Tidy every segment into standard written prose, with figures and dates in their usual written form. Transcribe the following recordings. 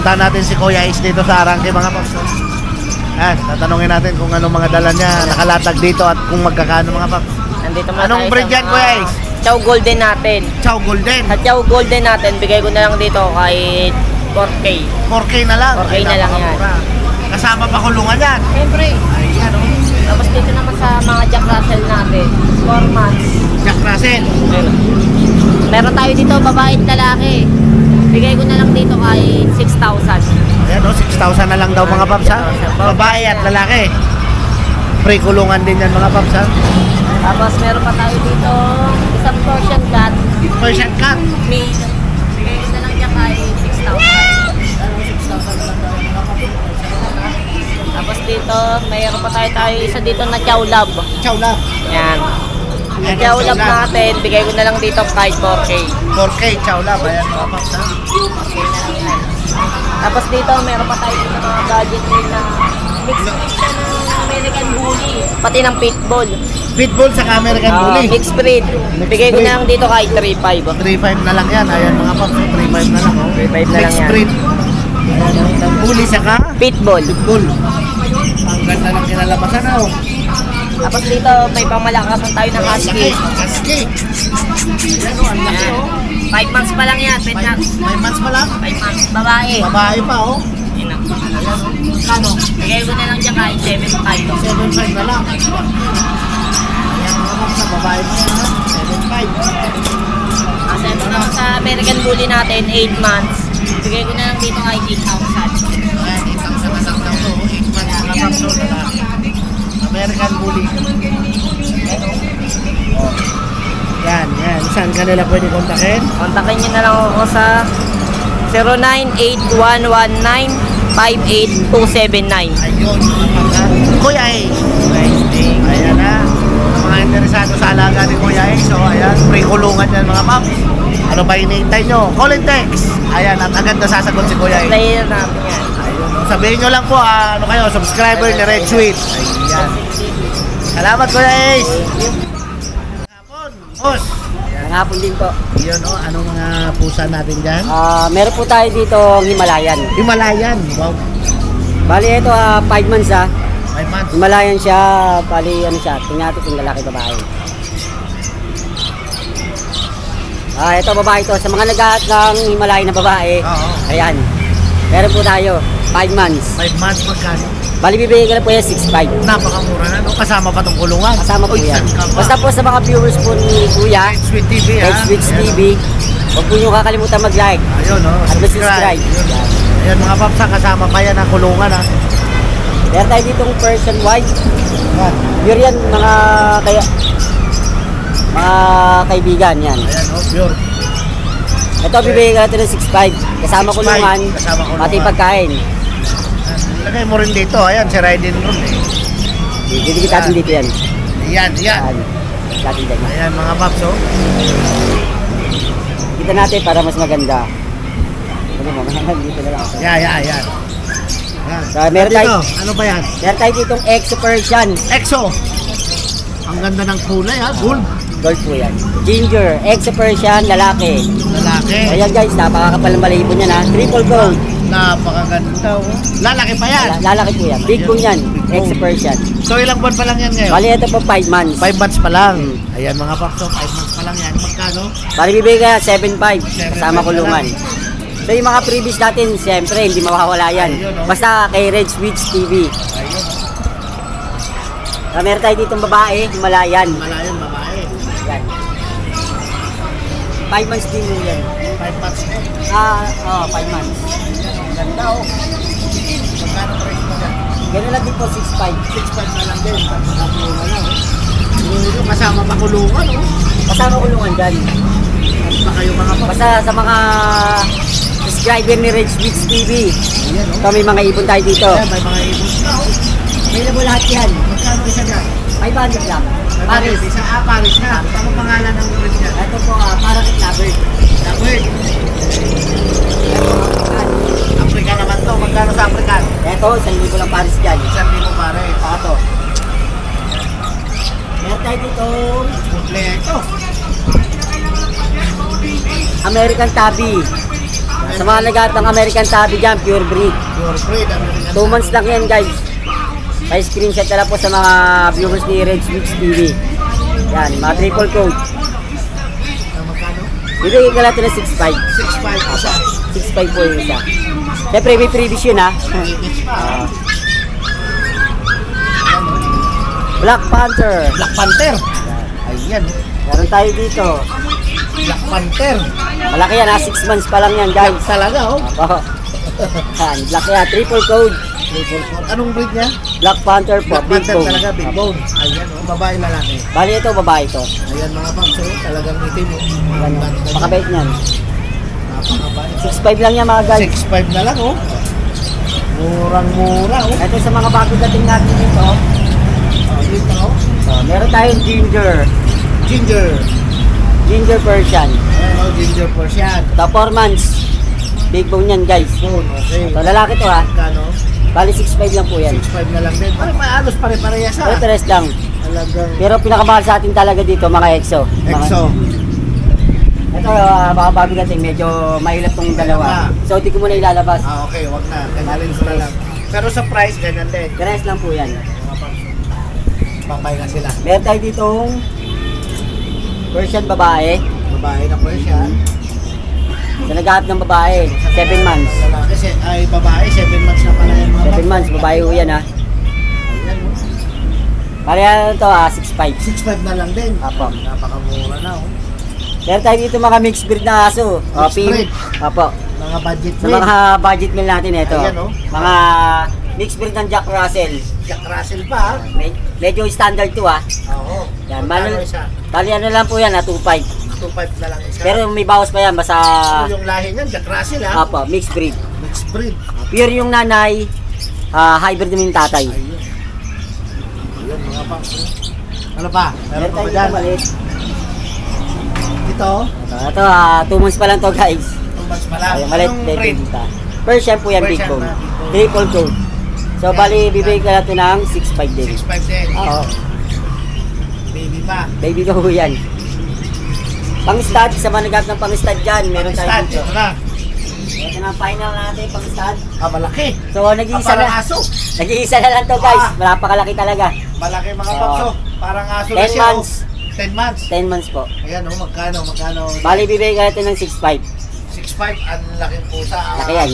Pupuntahan natin si Kuya Ace dito sa Arangke mga paps. Yan, tatanungin natin kung anong mga dala niya nakalatag dito at kung magkakano mga paps. Nandito muna Anong tayo breed sa yan, Kuya Ace? Chow Golden natin. Chow Golden. Sa Chow Golden natin, bigay ko na lang dito kahit 4K. 4K na lang. 4K na lang yan. Kasama pa kulungan yan. Siyempre. Ayan o. Tapos dito naman sa mga Jack Russell natin, 4 months. Jack Russell. Meron tayo dito, babae at lalaki. Bigay ko na lang dito kahit 6,000. Ayan o, 6,000 na lang daw mga paps ha. Babae at lalaki. Free kulungan din yan mga paps ha. Tapos meron pa tayo dito, isang Persian cat. Persian cat. Male. Bigay ko na lang dyan kahit 6,000. Tapos dito, mayroon pa tayo isa dito na Chow Lab. Chow Lab. Yan. Ang Chow Lab natin, bigay ko na lang dito kahit 4K. 4K Chow Lab. Ayan mga paps ha. Tapos dito, meron pa tayo dito mga gadget din na mixed siya ng American Bully. Pati ng Pitbull. Pitbull sa American Bully. Mixed breed. Bigay ko na lang dito kahit 3,500. 3.5 na lang yan. Ayan mga paps. 3.5 na lang. 3,500 na lang Mixed yan. breed. Ayan, Bully saka Pitbull. Pitbull. Ang ganda ng kinalabasan oh. Tapos dito, may pamalakasan tayo ng Husky. Husky. Ayan oh, ang laki oh. 5 months pa lang yan. 5 months pa lang. 5 months. Babae. Babae pa oh. Ayan. Kano? Bigay ko na lang dyan kahit 7,500. 7.5 na lang. Ayan mga paps sa babae pa yan ha. 7.5. Kasi ito naman sa American Bully natin, 8 months. Bigay ko na lang dito kahit 8,000. Ayan, 8,000 na lang daw to. 8 months mga paps oh, lalaki. American Bully. Oh. Yan, yan. Saan ka nila pwede kontakin? Kontakin nyo na lang ako sa 098119-58279. Ayun, mga paps ha. Kuya Ace. Ayan na. Mga interesado sa alaga ni Kuya Ace. So, ayan. Free kulungan yan mga paps. Ano ba hinihintay nyo? Call and text. Ayan, at agad na sasagot si Kuya Ace. Player natin yan. Ayun. Sabihin nyo lang po, ano kayo, subscriber ni Red Sweet. Ayan. Salamat Kuya Ace. Hapon, boss. Hapon din po. Yun o, anong mga pusa natin dyan? Meron po tayo dito Himalayan. Himalayan. Wow. Bali ito 5 months 5 months. Himalayan siya, bali ano siya, tingnan natin kung lalaki babae. Ito babae to, sa mga naghahat ng Himalayan na babae. Oo. Ayan. Meron po tayo 5 months. 5 months magkano? Bali bibigyan ko na po yan 6,500. Napakamura na, no? Kasama pa tong kulungan. Kasama po Uy, yan. saan ka ba? Basta po sa mga viewers po ni Kuya, Red Sweet TV ha. Red Switch TV, huwag po nyo kakalimutan mag-like. Ayun o, At subscribe. Ayun mga paps, kasama pa yan ang kulungan ha. Meron tayo ditong Persian White. Yan. Pure yan, mga kaibigan yan. Ayan o, pure. Ito bibigyan natin ng 6,500. Kasama 6,500. kulungan, Kasama kulungan. pati pagkain. Lagay mo rin dito, ayan, si Raiden Room eh. Didikit natin dito yan. Ayan, yan. Natin dyan. Ayan mga paps oh. Kita natin para mas maganda. Ano mo, dito na lang. Yan. Yan. So, meron Dito, tayo, ano ba yan? meron tayo ditong Exo Persian. EXO. Ang ganda ng kulay ha, gold. Gold po yan. Ginger, Exo Persian, lalaki. Lalaki. Ayan guys, napakakapal ng balahibo niyan ha. Triple gold. Napakaganda oh. Lalaki pa yan. Lalaki po yan. Big bone yan. Exo Persian. So ilang buwan pa lang yan ngayon? Bali ito po 5 months. 5 months pa lang. Ayan mga paps oh, 5 months pa lang yan. Magkano? Bali bibigyan ka 7,500 kasama kulungan. So yung mga previous natin, siyempre hindi mawawala yan. Basta kay Red Switch TV. Ayun. Meron tayo ditong babae, Himalayan. Malayan babae. Yan. 5 months din mo yan. 5 months din. 5 months. Ang ganda oh. Magkano price mo dyan? Gano'n lang din po 6,500. 6.5 na lang din. Pagkakakulungan na oh. Kasama pa kulungan oh. Kasama kulungan dyan. Ano pa kayo mga paps? Basta sa mga subscriber ni Red Switch TV. Ayan oh. Ito may mga ibon tayo dito. Ayan, may mga ibon na oh. Available lahat yan. Magkano isa dyan? 500 lang. Paris. Isa Paris na. Ano pangalan ng breed niya? Ito po, Parakeet Lovebird. Lovebird. Africa naman to. Magkano sa African? Ito, 1,000 lang Paris dyan. 1,000 pare. Ito. Meron tayo dito, Kompleto. American Tabby. Sa mga lagat ng American Tabby dyan, pure breed. Pure breed. 2 months lang yan guys. May screenshot na lang po sa mga viewers ni Red Switch TV. Yan, mga triple coat. Magkano? Bibigyan ka natin ng 6.5. 6.5 isa. 6.5 po yung isa. Siyempre may previous yun ha. Black Panther. Black Panther. Ayan. Meron tayo dito. Black Panther. Malaki yan ha, 6 months pa lang yan guys. Talaga oh. Opo. Yan, black yan, triple code. Anong breed niya? Black Panther po, Black big Panther bone. talaga, big bone. Ayan oh, babae lalaki. Bali ito, babae ito. Ayan mga paps oh, talagang itim oh. Yan, pakabait niyan. Napakabait. 6.5 lang yan mga guys. 6.5 na lang oh. Murang-mura oh. Ito sa mga bago dating natin dito. Oh, dito oh. So, meron tayong ginger. Ginger. Ginger Persian. Ayan oh, ginger Persian. Ito 4 months. Big bone yan guys. Bone, okay. Ito lalaki to ha. Magkano? Bali 6.5 lang po yan. 6.5 na lang din. Parang may alos pare-parehas Pero ah. tres lang. Talagang Pero pinakamahal sa atin talaga dito mga EXO. EXO. Ito baka bago natin medyo mahilap tong dalawa. So di ko muna ilalabas. Ah, okay, wag na. Ganyan ko na lang. Pero sa price, ganyan din. Tres lang po yan. Pambay na sila. Meron tayo ditong Persian babae. Babae na Persian. Sa naghahanap ng babae, 7 months. Lalaki ay babae, 7 months na pala yan mga 7 months, babae ho yan ha. Ayan oh. Pareha na ito ha, 6.5. 6.5 na lang din. Apo. Napakamura na oh. Meron tayo dito mga mixed breed na aso. Mixed breed. Apo. Mga budget Sa breed. mga budget meal natin ito. Ayan, oh. Mga mixed breed ng Jack Russell. Jack Russell pa ah. Medyo standard to ha. Oo. Yan, Magkano manual. isa? Bali ano lang po yan ha, 2.5. 2.5 na lang isa. Pero may bawas pa yan, basta yung lahi niyan, Jack Russell ah. apo, mixed breed. Mixed breed. Pure yung nanay, hybrid naman yung tatay. Ayun. Ayun mga pa. Ano pa? Meron pa ba Meron tayo dyan? dito maliit. Ito. Ito, 2 months pa lang to guys. 2 months pa lang. Ay, maliit, Anong maliit breed? dito. Persian po yan, big Persian bone. na, big bone. Triple coat. So, bali, bibigay ka natin ng 6.5 din. 6.5 din. Oo, Baby pa. baby ko po yan. Pang-stud, sa mga nagap ng pang-stud dyan, meron tayo Stand, dito. ito na. Ito na ang final natin, pang-stud. Ah, malaki. So, nag-iisa Parang na. aso. Nag-iisa na lang to guys. Napakalaki talaga. Malaki mga Oo. papso. Parang aso na 10 siya. months. 10 months. 10 months po. Ayan oh, magkano. Bali, bibigay ka natin ng 6.5. 6.5, ang laking pusa. Laki yan.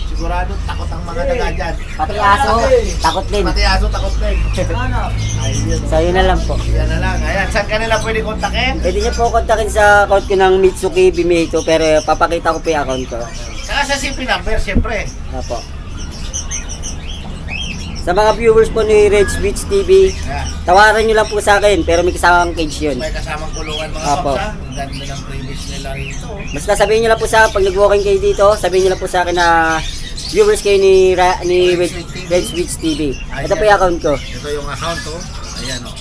Sigurado takot ang mga daga dyan. Pati aso, takot din. Pati aso, takot din. Ayun. So, yun na lang po. Yan na lang. Ayan, saan ka nila pwede kontakin? Pwede niyo po kontakin sa account ko ng Mitsuki Bimeito, pero papakita ko po yung account ko. Saka sa CP number, siyempre. Apo. Sa mga viewers po ni Red Switch TV, Ayan. tawaran nyo lang po sa akin, pero may kasamang cage yun. May kasamang kulungan mga Apo. papsa. Ang ganda ng previous nila rito. Basta sabihin nyo lang po sa, pag nag-walking kayo dito, sabihin nyo lang po sa akin na viewers kayo ni Red Switch TV. Ito po yung account ko. Ito yung account oh. Ayan oh.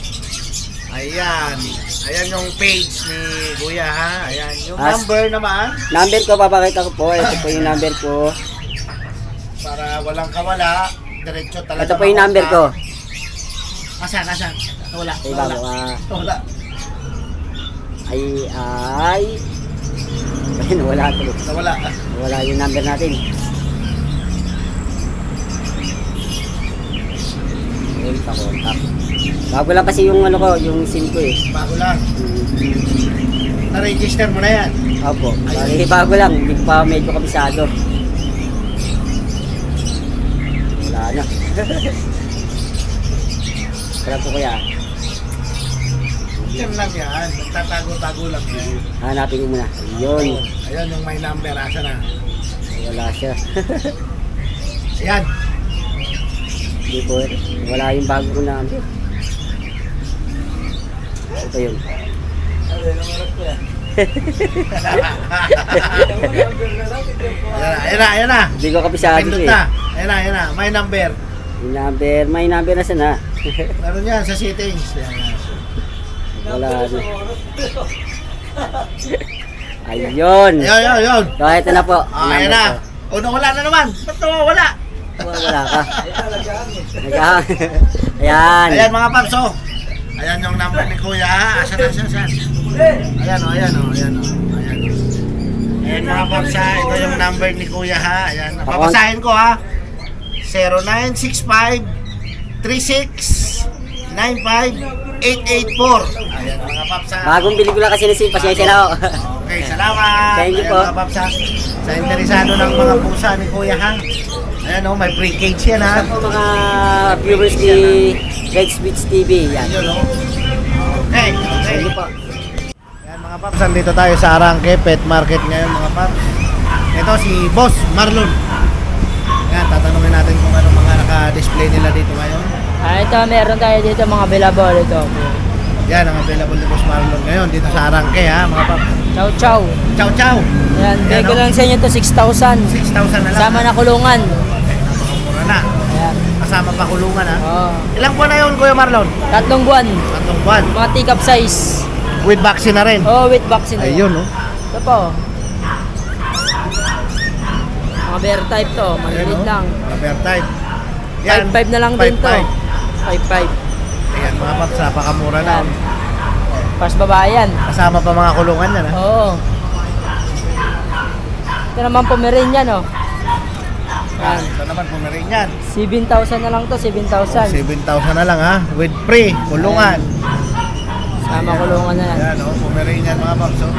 Ayan. Ayan yung page ni Kuya ha. Ayan. Yung number naman. Number ko, papakita ko po. Ito po yung number ko. Para walang kawala. Diretso talaga. Ito po yung number ko. Asan? Wala. Ay, bago Wala. Ay. Ayun, wala tuloy. Wala. Wala yung number natin. Ayun, pa-contact. Bago lang kasi yung ano ko, yung SIM ko eh. Bago lang. Na-register mo na yan. Opo. Bali, bago lang. Hindi pa medyo kabisado. Wala na. Sarap ko kuya. Yan lang yan. Nagtatago-tago lang yan. Hanapin ko muna. Ayun. Ayan yung may number. Asa na? Wala siya. Ayan. Hindi po. Wala yung bago ko number. Ito yun. Ayan na. Hindi ko kabisado Pindot eh. na. Ayan na. May number. May number na sana. Meron yan sa settings. Wala na. Ayun. Ayun. So, ito na po. Ayan na. O, wala na naman. Ba't wala? Wala ka. Ayan. Ayan mga papso. Ayan yung number ni Kuya. Asan. Ayan o. Ayan mga paps ha, ito yung number ni Kuya ha. Ayan, papasahin ko ha. 0965-3695-884. Ayan mga paps ha. Bagong bili ko lang kasi na SIM, pasensya na ako. Okay, salamat. Thank you Ayan, po. mga paps ha. Sa interesado ng mga pusa ni Kuya ha. Ayan o, may pre-cage yan ha. Sa po mga viewers ni Red Switch TV, yan. Ayun o. Okay, okay. Thank you po. Ayan mga paps, nandito tayo sa Arangke Pet Market ngayon mga paps. Ito si Boss Marlon. Ayan, tatanungin natin kung ano mga naka-display nila dito ngayon. Ito, meron tayo dito mga available ito. Yan ang available ni Boss Marlon ngayon dito sa Arangke ha mga paps. Chow chow. Chow chow. Ayan, Ayan, bigay oh. lang sa inyo to 6,000. 6,000 na lang. Sama na kulungan. Napakamura na. Ayan. Kasama pa kulungan ha. Oh. Ilang buwan na yun Kuya Marlon? 3 buwan. 3 buwan. Mga teacup size. With vaccine na rin. Oh, with vaccine. Ayun oh. Ito po. Mga bear type to. Ayun Maliit oh. lang. Bear type. 5,500 na lang din to. 5,500. Ayan mga paps, napakamura na. Ayan. Pas babae yan. Kasama pa mga kulungan yan ha. Oo. Ito naman Pomeranian oh. Ayan. Ito naman Pomeranian. 7,000 na lang to, 7,000. 7,000 na lang ha. With free, kulungan. Sama kulungan na yan. Ayan o, Pomeranian mga paps oh.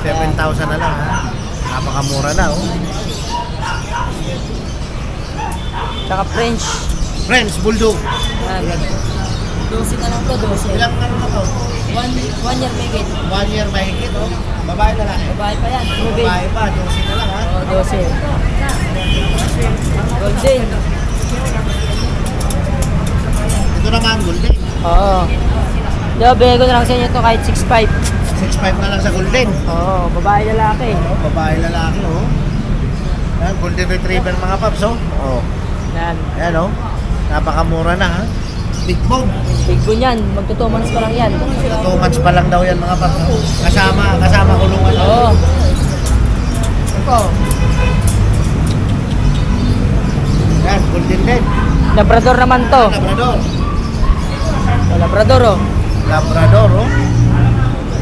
7,000 na lang ha. Napakamura na oh. Tsaka French. French Bulldog. Ayan. 12 na lang to, 12. Ilang ano na to? 1 year mahigit. 1 year mahigit oh. Babae na lang eh. Babae pa yan, moving. Babae pa, 12 na lang ha. Oo, 12. Golden. Ito naman, golden. Oo. Yo, bigay ko na lang sa inyo to kahit 6,500. 6,500 na lang sa golden. Oo, babae lalaki. Oh, babae lalaki oh. Ayan, golden retriever mga paps oh. Oh. Yan. Ayan oh. Napakamura na ha. Big bone. Big bone yan, magto 2 months pa lang yan. 2 months pa lang daw yan mga paps. Oh. Kasama kulungan. Oo. Ito. Ayan, golden din. Labrador naman to. Labrador. O, Labrador oh. Labrador oh.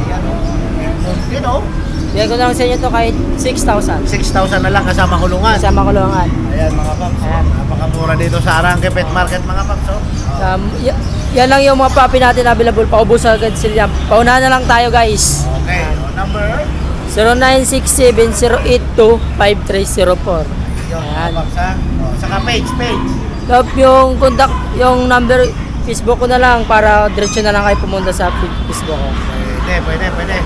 Ayan oh. Yun oh. Bigay ko na lang sa inyo to kahit 6,000. 6,000 na lang kasama kulungan. Kasama kulungan. Ayan mga paps. Ayan. Napakamura dito sa Arangke Pet Market mga paps oh. Yan lang yung mga puppy natin available. Paubos agad sila. Paunahan na lang tayo guys. Okay. Oh, number? 0967-082-5304. Yun mga Ayan. paps ha. Oh, saka page. Tapos yung contact, yung number, Facebook ko na lang para diretso na lang kayo pumunta sa Facebook ko. Pwede.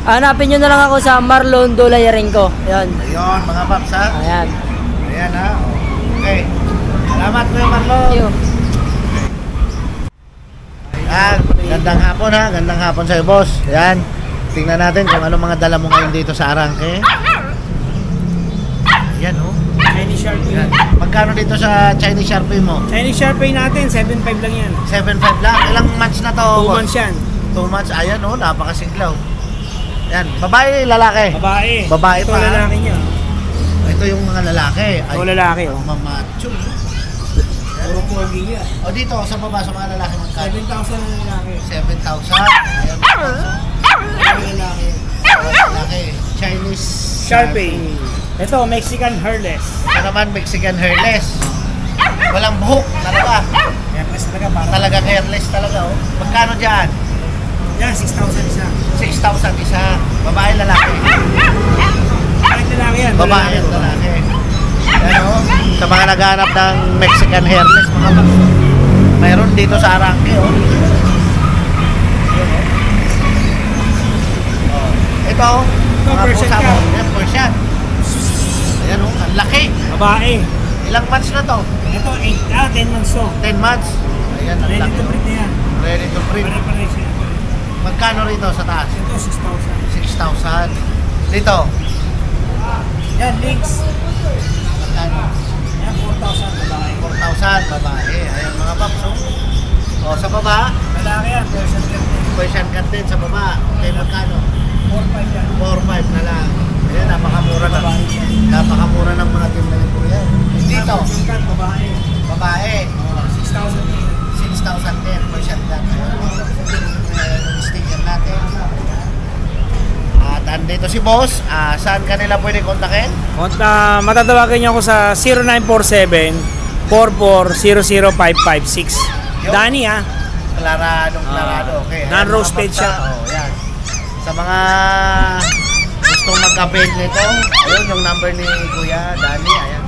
Hanapin nyo na lang ako sa Marlon Dolayarenko. Ayan. Ayun mga paps ha. Ayan. Ayan ha. Okay. Salamat Kuya Marlon. Thank you. Gandang hapon ha. Gandang hapon sa'yo boss. Ayan. Tingnan natin kung ano mga dala mo ngayon dito sa Arangke. Ayan oh. Chinese Sharpie. Ayan. Magkano dito sa Chinese Sharpie mo? Chinese Sharpie natin, 7.5 lang yan. 7.5 lang. Ilang months na to? 2 months yan. 2 months. Ayan oh. Napakasiglaw. Ayan. Babae, lalaki? Babae. Babae Ito pa. lalaki niya. Ito yung mga lalaki. Ito lalaki oh. Mamacho. Puro pogi yan. O dito, sa baba, sa mga lalaki magkano? 7,000 na lalaki. 7,000. Ayan. Ito lalaki. Lalaki. Chinese Sharpie. Ito, Mexican hairless. Ito naman, Mexican hairless. Walang buhok, talaga. Hairless talaga para. Talagang hairless talaga, oh. Magkano dyan? Yan, 6,000 isa. 6,000 isa. Babae, lalaki. Kahit lalaki yan. Babae, lalaki. Yan, oh. Sa mga naghahanap ng Mexican hairless, mga bak. Mayroon dito sa Arangke, oh. Oh. Ito, oh. Ito, Mga Persian pusa mo. cat. Yan, Persian. Ayan, oh. Ang laki. Babae. Ilang months na to? Ito, 10 months to. 10 months. Ayan, ang Ready laki. to breed na yan. Ready to breed. Pare-pare siya. Magkano rito sa taas? Ito, 6,000. 6,000. Dito, Yan, links. magkano? Yan, 4,000 babae. 4,000, babae. Ayan mga paps, oh. O, sa baba, Lalaki yan, Persian cat. Persian cat din sa baba. Okay, magkano? 4,500 yan. 4,500 na lang. Ayan, napakamura na. Napakamura ng mga team na yun po yan. Dito, Persian cat, babae. babae. 6,000 din. 6,000 din, Persian cat. Ayan, yung sticker natin. At andito si boss, saan kanila pwede kontakin? Matatawagan niyo ako sa 0947-44-00556. Danny Clarado. Okay. Ayan, Non-roasted mga siya. papsa. Oh, yan. Sa mga gustong magka-bake nito, ayun yung number ni Kuya Danny. Ayan.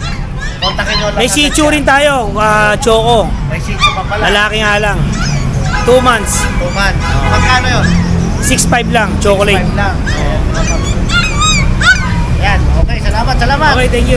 Kontakin nyo lang. May agad Shih Tzu siya. rin tayo, Choco. May Shih Tzu pa pala. Lalaki nga lang. 2 months. Tuman. Magkano yun? 6'5 lang, chocolate. 5 lang. Ayan. Ayan. Okay, salamat. Okay, thank you.